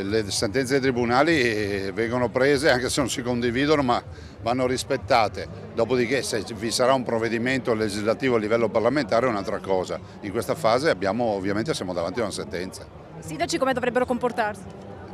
Le sentenze dei tribunali vengono prese anche se non si condividono, ma vanno rispettate. Dopodiché se vi sarà un provvedimento legislativo a livello parlamentare è un'altra cosa. In questa fase ovviamente siamo davanti a una sentenza. I sindaci come dovrebbero comportarsi?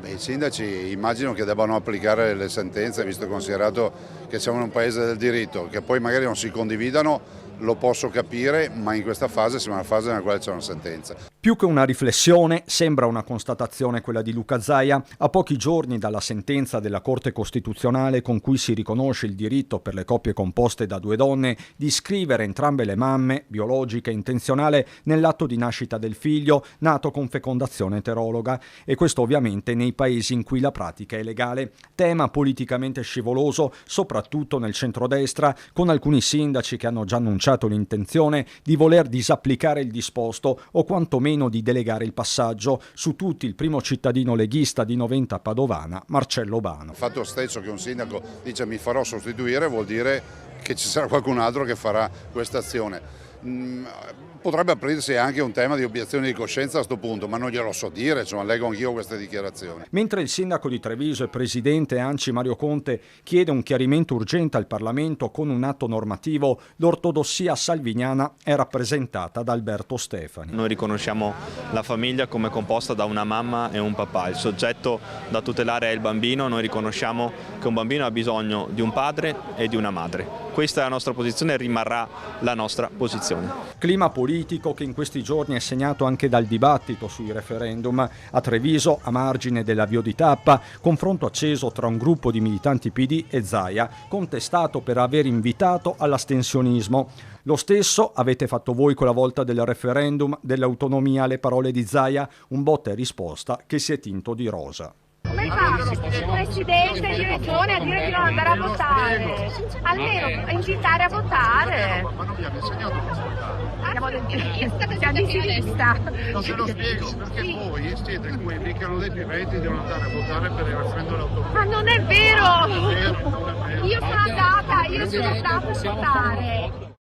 I sindaci immagino che debbano applicare le sentenze, visto e considerato che siamo in un paese del diritto, che poi magari non si condividano, lo posso capire, ma in questa fase siamo in una fase nella quale c'è una sentenza. Più che una riflessione, sembra una constatazione quella di Luca Zaia, a pochi giorni dalla sentenza della Corte Costituzionale con cui si riconosce il diritto per le coppie composte da due donne di iscrivere entrambe le mamme, biologica e intenzionale, nell'atto di nascita del figlio nato con fecondazione eterologa, e questo ovviamente nei paesi in cui la pratica è legale. Tema politicamente scivoloso, soprattutto nel centrodestra, con alcuni sindaci che hanno già annunciato l'intenzione di voler disapplicare il disposto o quantomeno di delegare il passaggio su tutti il primo cittadino leghista di Noventa Padovana, Marcello Bano. Il fatto stesso che un sindaco dice mi farò sostituire vuol dire che ci sarà qualcun altro che farà questa azione. Potrebbe aprirsi anche un tema di obiezione di coscienza a questo punto, ma non glielo so dire, insomma, leggo anch'io queste dichiarazioni. Mentre il sindaco di Treviso e presidente ANCI Mario Conte chiede un chiarimento urgente al Parlamento con un atto normativo, l'ortodossia salviniana è rappresentata da Alberto Stefani. Noi riconosciamo la famiglia come composta da una mamma e un papà, il soggetto da tutelare è il bambino, noi riconosciamo che un bambino ha bisogno di un padre e di una madre. Questa è la nostra posizione e rimarrà la nostra posizione. Clima politico che in questi giorni è segnato anche dal dibattito sui referendum. A Treviso, a margine dell'avvio di tappa, confronto acceso tra un gruppo di militanti PD e Zaia, contestato per aver invitato all'astensionismo. Lo stesso avete fatto voi quella volta del referendum dell'autonomia alle parole di Zaia, un botta e risposta che si è tinto di rosa. Come fa il Presidente di Regione a dire di non andare a votare? Almeno invitare a votare. Ma non mi hanno insegnato come si votare. Siamo di sinistra. Non se lo spiego, perché voi siete quelli che hanno detto ai veti di non andare a votare per il referendum dell'autonomia. Ma non è vero! Io sono andata a votare.